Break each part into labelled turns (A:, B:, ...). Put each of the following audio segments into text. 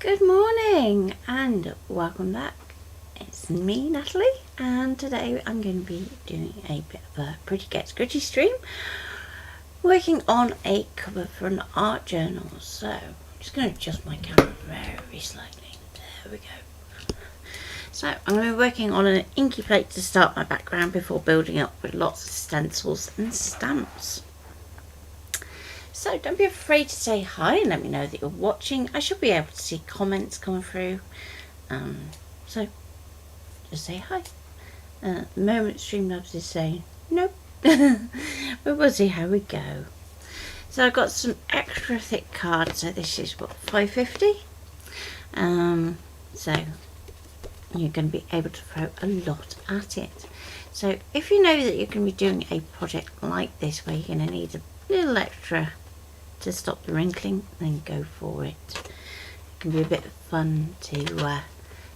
A: Good morning and welcome back. It's me, Natalie, and today I'm going to be doing a bit of a Pretty Gets Gritty stream, working on a cover for an art journal. So I'm just going to adjust my camera very slightly. There we go. So I'm going to be working on an inky plate to start my background before building up with lots of stencils and stamps. So don't be afraid to say hi and let me know that you're watching. I should be able to see comments coming through. So just say hi. The moment Streamlabs is saying nope. But we'll see how we go. So I've got some extra thick cards. So this is what, $5.50. So you're going to be able to throw a lot at it. So if you know that you're going to be doing a project like this where you're going to need a little extra to stop the wrinkling, then go for it. It can be a bit of fun to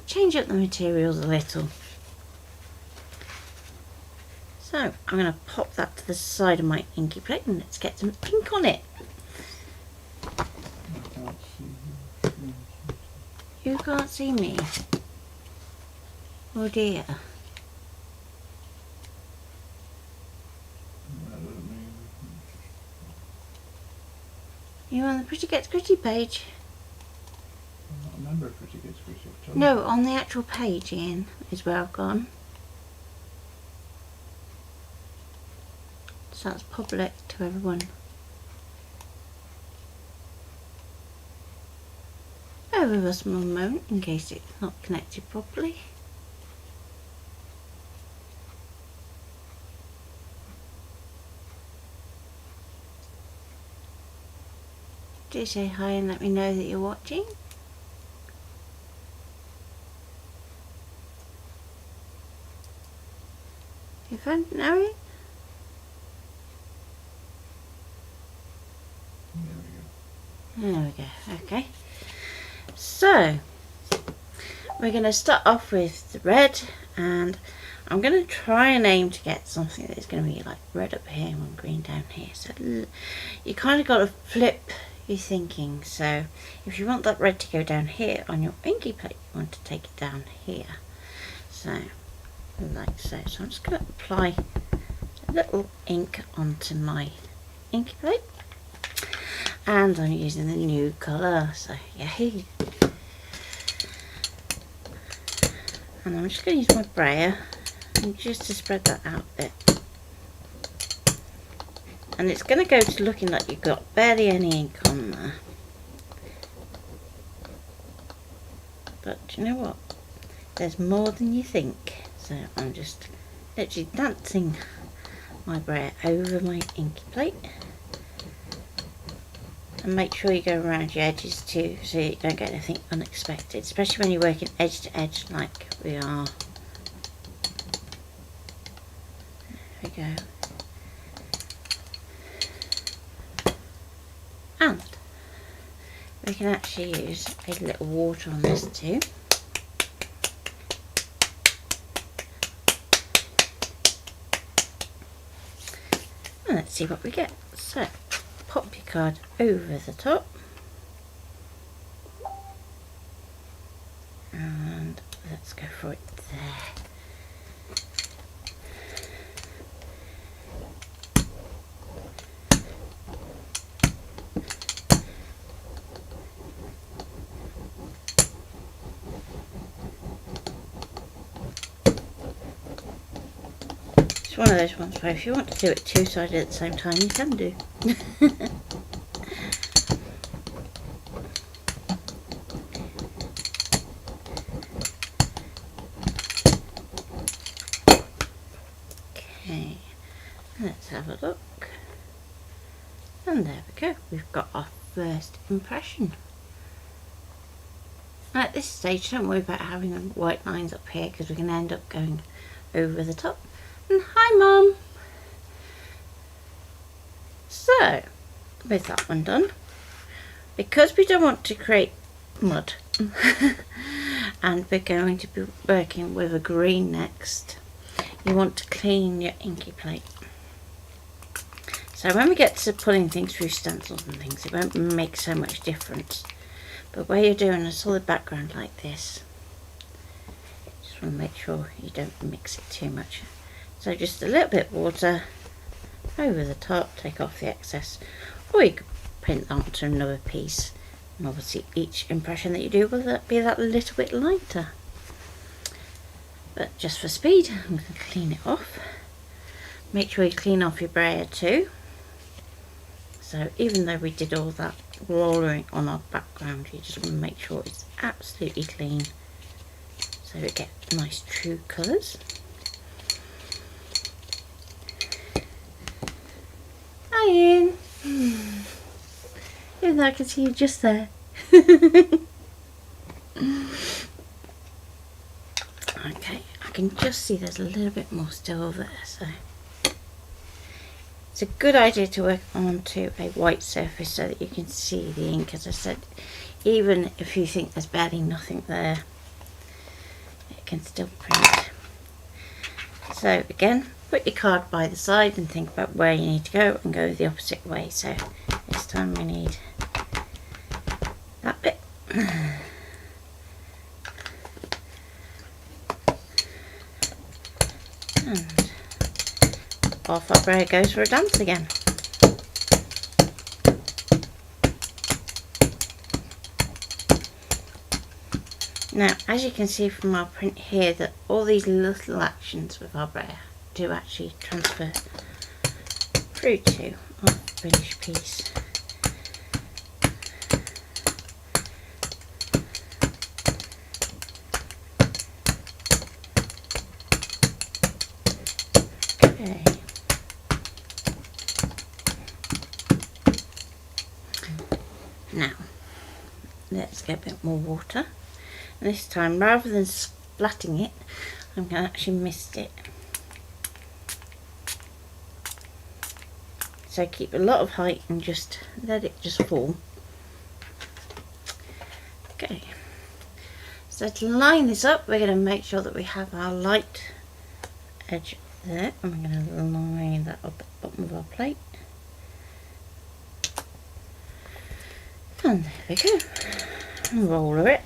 A: change up the materials a little. So I'm going to pop that to the side of my inky plate and let's get some ink on it. You can't see me. Oh dear. You on the Pretty Gets Gritty page?
B: I'm not a member of Pretty Gets Gritty.
A: No, on the actual page, Ian, is where I've gone. So that's public to everyone. Bear with us one moment in case it's not connected properly. Do say hi and let me know that you're watching. You found Natalie? There we go. Okay. So we're going to start off with the red, and I'm going to try and aim to get something that's going to be like red up here and green down here. So you kind of got to flip your thinking. So if you want that red to go down here on your inky plate, you want to take it down here. So like so. So I'm just going to apply a little ink onto my inky plate, and I'm using the new colour. So yay! And I'm just going to use my brayer and just to spread that out a bit. And it's going to go to looking like you've got barely any ink on there. But you know what? There's more than you think. So I'm just literally dancing my brayer over my inky plate. And make sure you go around your edges too, so you don't get anything unexpected, especially when you're working edge to edge like we are. There we go. And we can actually use a little water on this too. And let's see what we get. So pop your card over the top, and let's go for it there. It's one of those ones where if you want to do it two-sided at the same time, you can do. Okay, let's have a look. And there we go, we've got our first impression. And at this stage, don't worry about having white lines up here because we're going to end up going over the top. And hi Mum! So, with that one done, because we don't want to create mud and we're going to be working with a green next, you want to clean your inky plate. So when we get to pulling things through stencils and things, it won't make so much difference. But where you're doing a solid background like this, just want to make sure you don't mix it too much. So just a little bit of water over the top, take off the excess, or you could print that onto another piece. And obviously each impression that you do will be that little bit lighter. But just for speed, I'm going to clean it off. Make sure you clean off your brayer too. So even though we did all that rollering on our background, you just want to make sure it's absolutely clean so you get nice true colours. Hi Ian! Even though I can see you just there. Okay, I can just see there's a little bit more still there, so it's a good idea to work onto a white surface so that you can see the ink. As I said, even if you think there's barely nothing there, it can still print. So again, put your card by the side and think about where you need to go and go the opposite way. So this time we need that bit. And off our brayer goes for a dance again. Now, as you can see from our print here, that all these little actions with our brayer do actually transfer through to our finished piece. Okay. Now, let's get a bit more water. And this time, rather than splatting it, I'm going to actually mist it. So keep a lot of height and just let it just fall. Okay. So to line this up, we're going to make sure that we have our light edge there, and we're going to line that up at the bottom of our plate. And there we go. And roller it.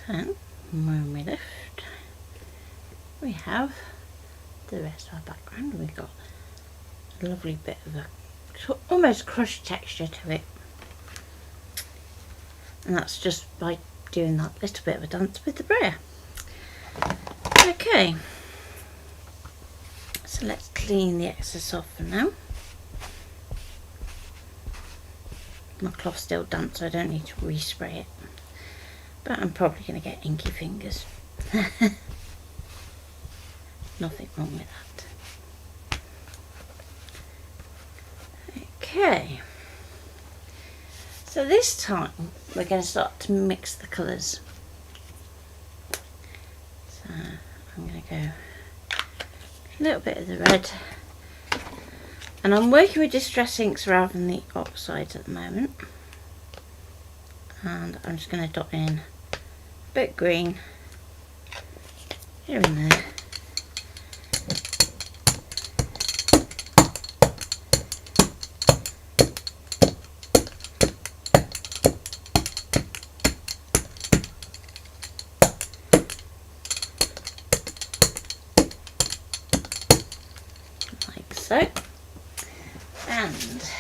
A: So, when we lift, we have the rest of our background. We've got a lovely bit of a almost crushed texture to it, and that's just by doing that little bit of a dance with the brayer. Okay, so let's clean the excess off for now. My cloth's still damp, so I don't need to respray it, but I'm probably going to get inky fingers. Nothing wrong with that. Okay, so this time we're going to start to mix the colours. So I'm going to go a little bit of the red, and I'm working with distress inks rather than the oxides at the moment, and I'm just going to dot in a bit of green here and there. So, and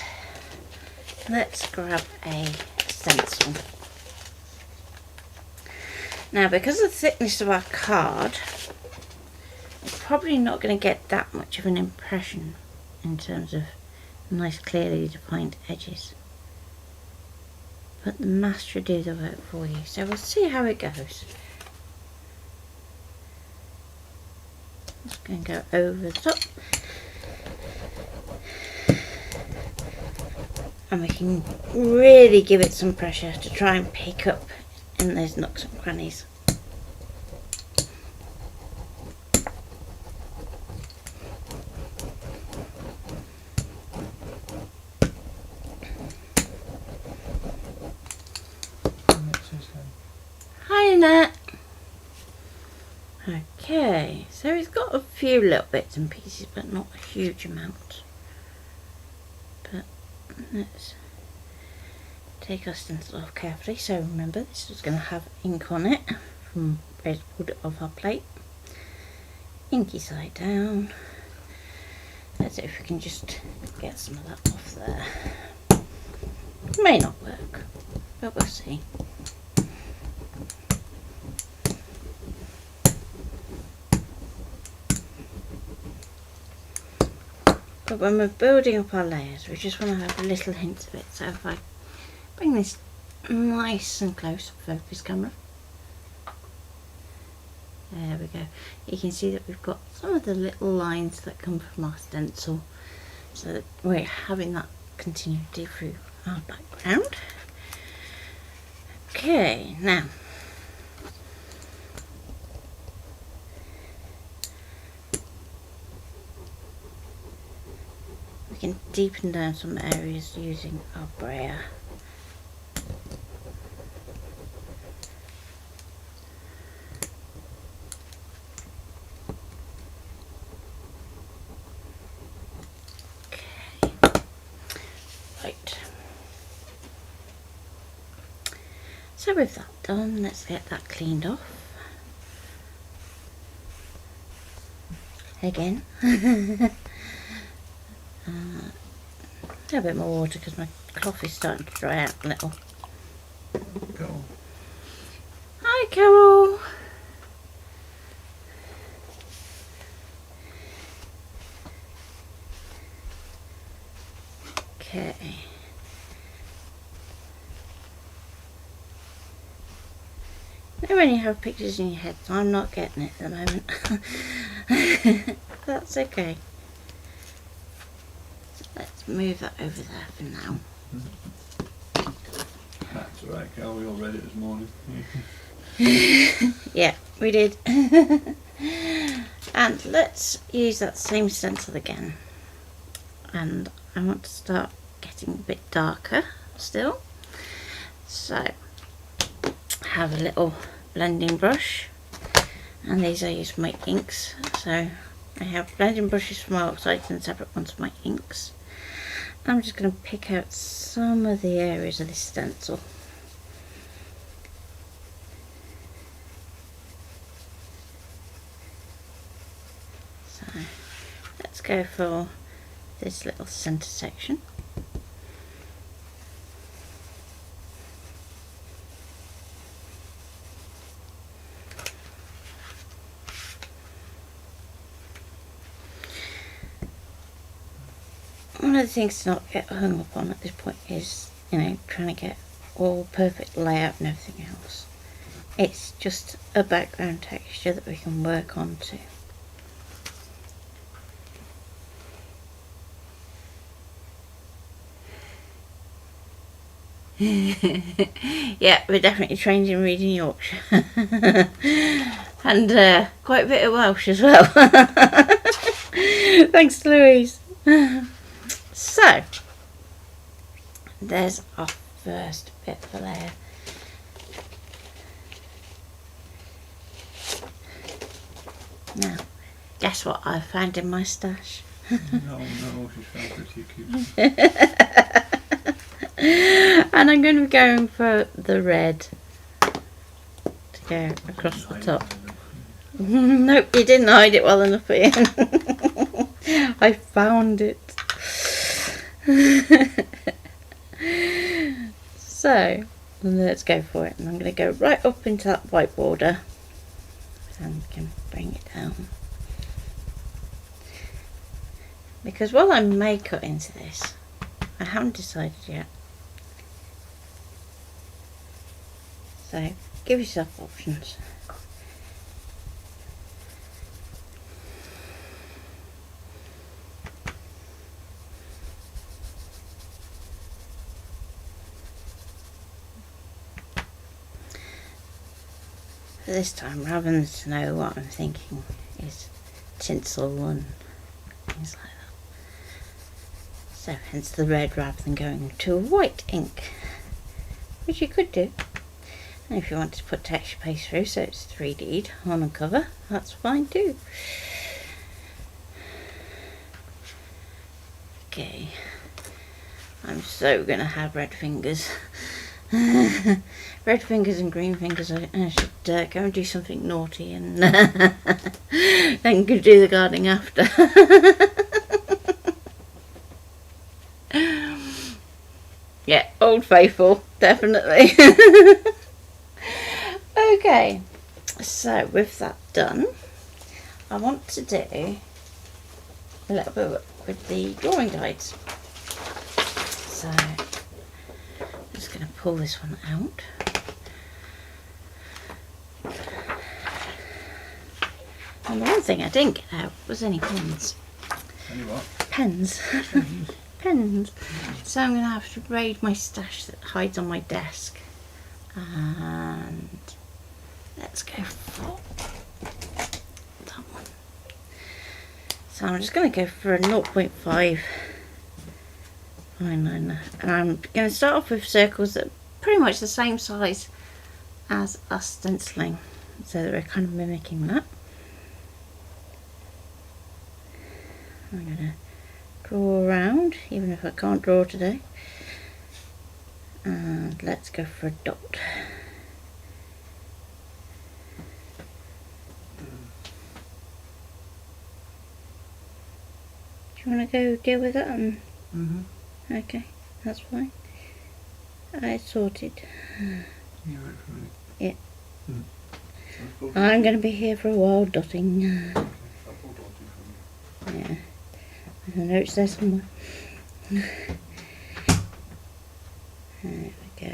A: let's grab a stencil. Now, because of the thickness of our card, it's probably not going to get that much of an impression in terms of nice clearly defined edges, but the mask should do the work for you, so we'll see how it goes. I'm just going to go over the top. And we can really give it some pressure to try and pick up in those nooks and crannies. Hi, Nat. Okay, so it's got a few little bits and pieces, but not a huge amount. But let's take our stencil off carefully. So remember, this is going to have ink on it from where it's pulled it off our plate. Inky side down. Let's see if we can just get some of that off there. May not work, but we'll see. But when we're building up our layers, we just want to have a little hint of it. So if I bring this nice and close, focus camera. There we go. You can see that we've got some of the little lines that come from our stencil, so that we're having that continuity through our background. Okay, now we can deepen down some areas using our brayer. So with that done, let's get that cleaned off. Again. A bit more water because my cloth is starting to dry out a little.
B: Go.
A: Hi, Carol. Okay. You know when you have pictures in your head, so I'm not getting it at the moment. That's okay. Let's move that over there for now.
B: That's alright, Cal, we all read it this morning.
A: Yeah, we did. And let's use that same stencil again. And I want to start getting a bit darker still. So, have a little blending brush. And these I use for my inks. So, I have blending brushes for my oxides and separate ones for my inks. I'm just going to pick out some of the areas of this stencil. So let's go for this little centre section. One of the things to not get hung up on at this point is, you know, trying to get all perfect layout and everything else. It's just a background texture that we can work on to. Yeah, we're definitely trained in reading Yorkshire. And quite a bit of Welsh as well. Thanks to Louise. So, there's our first bit of a layer. Now, guess what I found in my stash?
B: No, she's found pretty cute.
A: And I'm going to be going for the red to go across the top. Nope, you didn't hide it well enough, Ian. I found it. So, let's go for it. And I'm going to go right up into that white border. And we can bring it down. Because while I may cut into this, I haven't decided yet. So, give yourself options. This time, rather than snow, what I'm thinking is tinsel and things like that. So hence the red rather than going to a white ink, which you could do. And if you want to put texture paste through so it's 3D'd on a cover, that's fine too. Okay, I'm so gonna have red fingers. Red fingers and green fingers. I should go and do something naughty and then go do the gardening after. Yeah, Old Faithful, definitely. Okay, so with that done, I want to do a little bit of work with the drawing guides. So I'm just going to pull this one out. And the one thing I didn't get out was any pens.
B: Any what?
A: Pens. Pens. So I'm going to have to raid my stash that hides on my desk. And let's go for that one. So I'm just going to go for a 0.5 eyeliner. And I'm going to start off with circles that are pretty much the same size as us stenciling. So that we're kind of mimicking that. I'm going to draw around, even if I can't draw today. And let's go for a dot. Do you want to go deal with that? Okay, that's fine. I sorted.
B: You wait for me.
A: Yeah.
B: Mm.
A: I'm going to be here for a while dotting.
B: Okay, I'll pull dotting from you.
A: Yeah. I know it's there somewhere. There we go.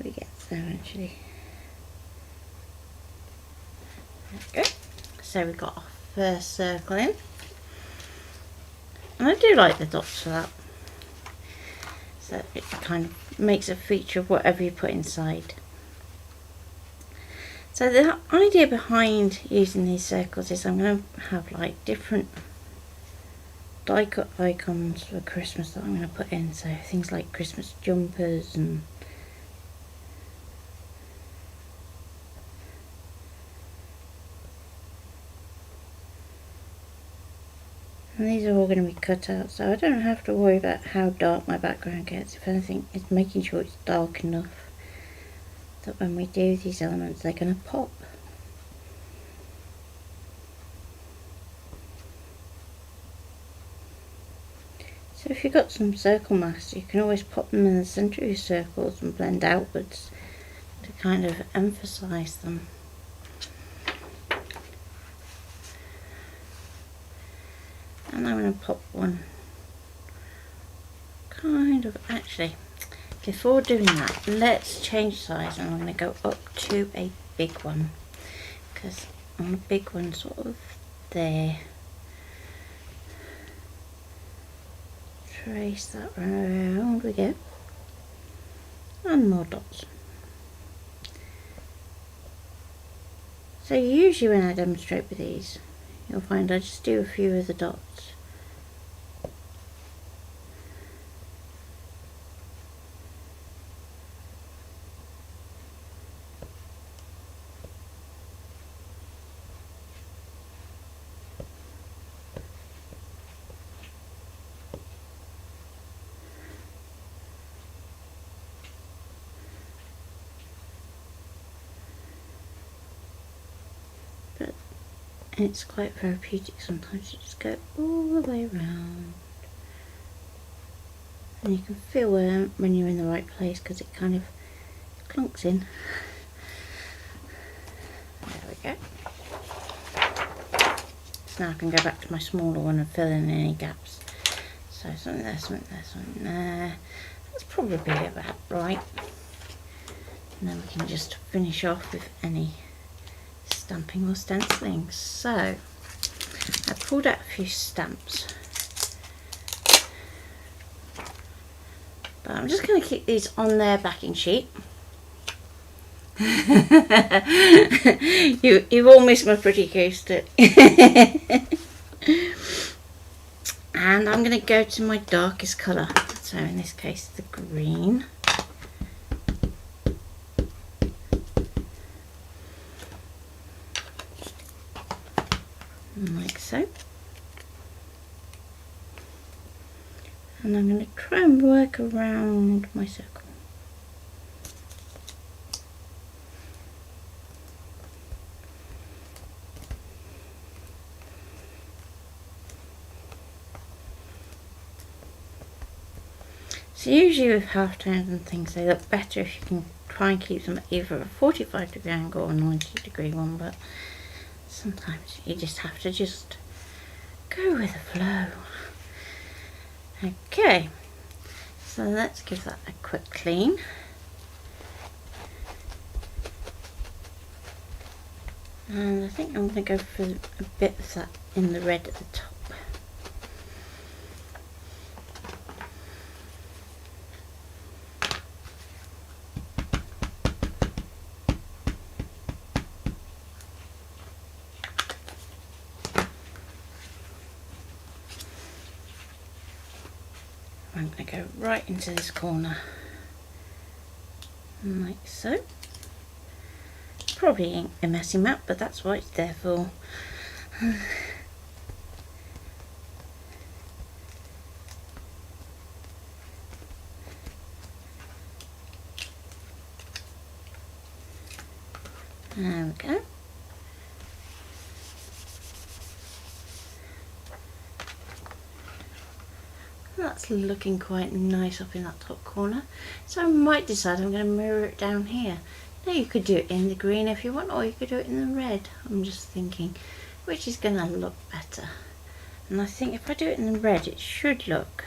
A: We get there actually. There we go. So we got our first circle in. And I do like the dots for that. So it kind of makes a feature of whatever you put inside. So the idea behind using these circles is I'm going to have like different die cut icons for Christmas that I'm going to put in. So things like Christmas jumpers and these are all going to be cut out, so I don't have to worry about how dark my background gets. If anything, it's making sure it's dark enough that when we do these elements they're going to pop. So if you've got some circle masks, you can always pop them in the centre of your circles and blend outwards to kind of emphasise them. And I'm going to pop one kind of, actually, before doing that, let's change size and I'm going to go up to a big one, because on a big one sort of there. Trace that round we go, and more dots. So usually when I demonstrate with these, you'll find I just do a few of the dots. It's quite therapeutic sometimes to just go all the way around, and you can feel when you're in the right place because it kind of clunks in. There we go. So now I can go back to my smaller one and fill in any gaps. So something there, something there, something there. That's probably about right. And then we can just finish off with any stamping or stenciling. So I pulled out a few stamps, but I'm just going to keep these on their backing sheet. You've all missed my pretty coaster. And I'm going to go to my darkest colour, so in this case the green. like so. And I'm going to try and work around my circle. So usually with half tones and things, they look better if you can try and keep them at either a 45-degree angle or a 90-degree one, but sometimes you just have to just go with the flow. Okay, so let's give that a quick clean. And I think I'm going to go for a bit of that in the red at the top. I'm going to go right into this corner, like so. Probably ain't a messy map, but that's what it's there for. There we go. That's looking quite nice up in that top corner. So I might decide I'm going to mirror it down here. Now you could do it in the green if you want, or you could do it in the red. I'm just thinking which is going to look better. And I think if I do it in the red, it should look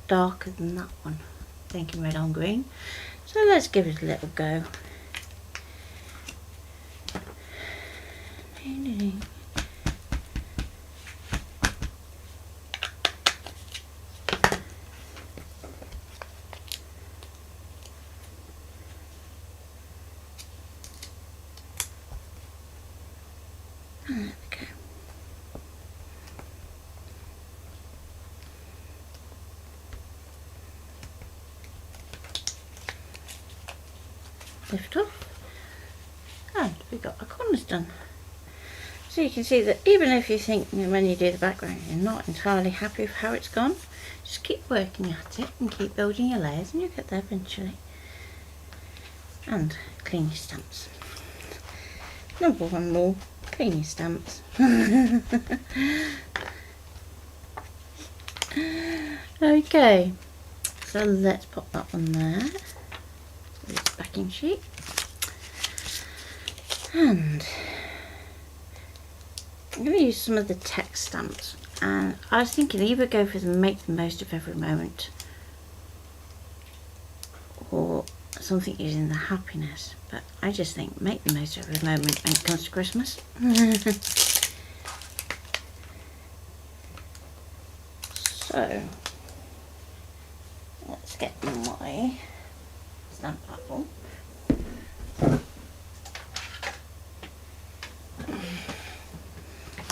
A: darker than that one. Thinking red on green. So let's give it a little go. There we go. Lift off, and we got our corners done. So you can see that even if you think when you do the background you're not entirely happy with how it's gone, just keep working at it and keep building your layers and you'll get there eventually. And clean your stamps. Number one rule, clean your stamps. Okay, so let's pop that one there with its backing sheet. And I'm going to use some of the text stamps, and I was thinking either go for the make the most of every moment or something using the happiness, but I just think make the most of every moment when it comes to Christmas. So let's get my stamp platform.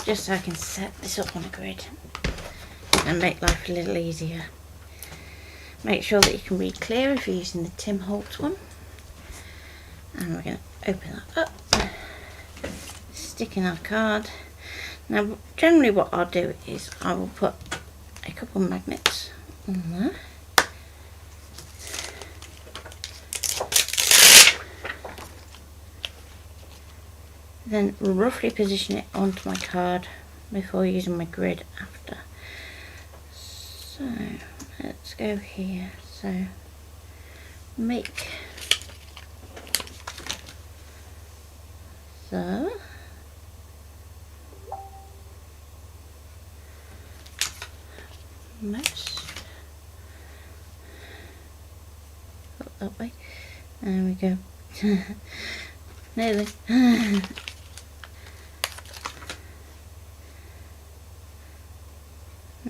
A: Just so I can set this up on a grid and make life a little easier. Make sure that you can read clear if you're using the Tim Holtz one. And we're going to open that up, stick in our card. Now generally what I'll do is I will put a couple of magnets on there. Then roughly position it onto my card before using my grid after. So let's go here. So make the most. Up that way. There we go. Nearly.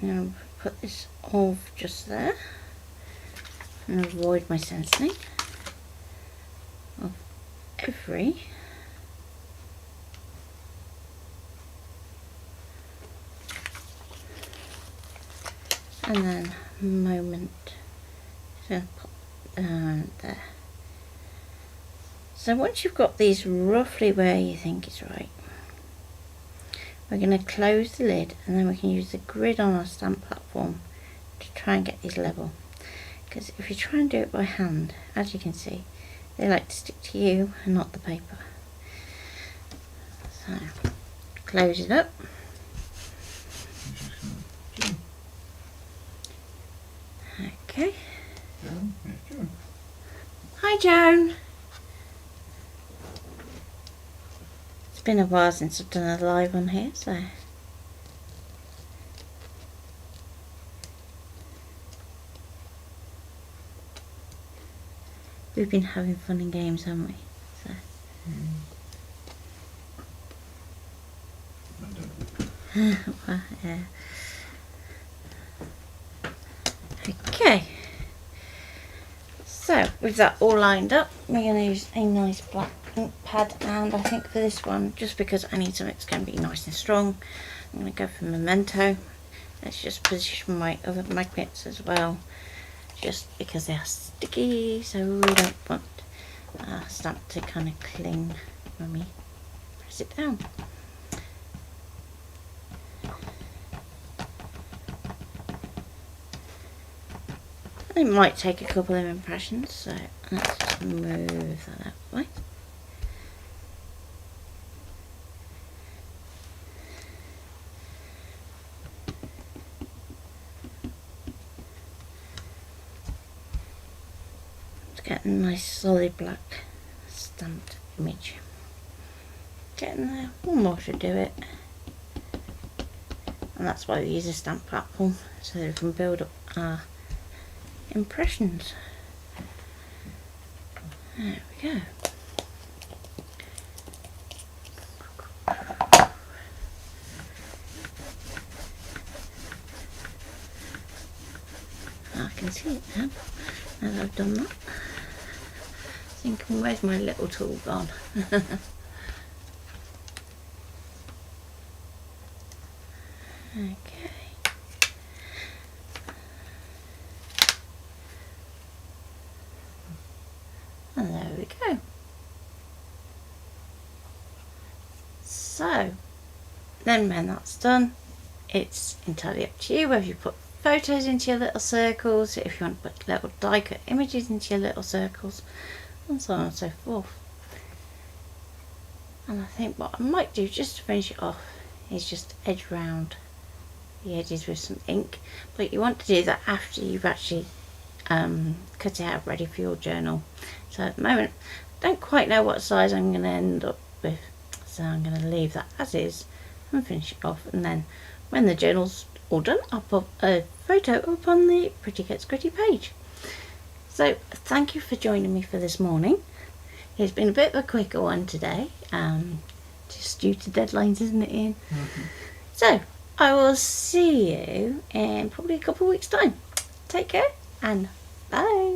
A: Now put this off just there and avoid my stenciling of every and then moment. So pop down there. So once you've got these roughly where you think is right, we're going to close the lid, and then we can use the grid on our stamp platform to try and get these level. Because if you try and do it by hand, as you can see, they like to stick to you and not the paper. So, close it up. Okay. Hi Joan. It's been a while since I've done a live on here, so we've been having fun and games, haven't we? So. Well, yeah. Okay. So with that all lined up, we're going to use a nice black ink pad, and I think for this one, just because I need something that's going to be nice and strong, I'm going to go for Memento. Let's just position my other magnets as well, just because they are sticky, so we don't want stamp to kind of cling when we press it down. It might take a couple of impressions, so let's just move that out of the way. Let's get a nice solid black stamped image. Getting there, one more should do it. And that's why we use a stamp platform, so that we can build up our impressions. There we go. I can see it now that I've done that. Thinking, where's my little tool gone? Okay. And there we go. So, then when that's done, it's entirely up to you whether you put photos into your little circles, if you want to put little die cut images into your little circles, and so on and so forth. And I think what I might do just to finish it off is just edge round the edges with some ink, but you want to do that after you've actually cut it out ready for your journal. So at the moment I don't quite know what size I'm going to end up with, so I'm going to leave that as is and finish it off, and then when the journal's all done I'll put a photo up on the Pretty Gets Gritty page. So thank you for joining me for this morning. It's been a bit of a quicker one today, just due to deadlines, isn't it, Ian? So I will see you in probably a couple of weeks time. Take care and bye.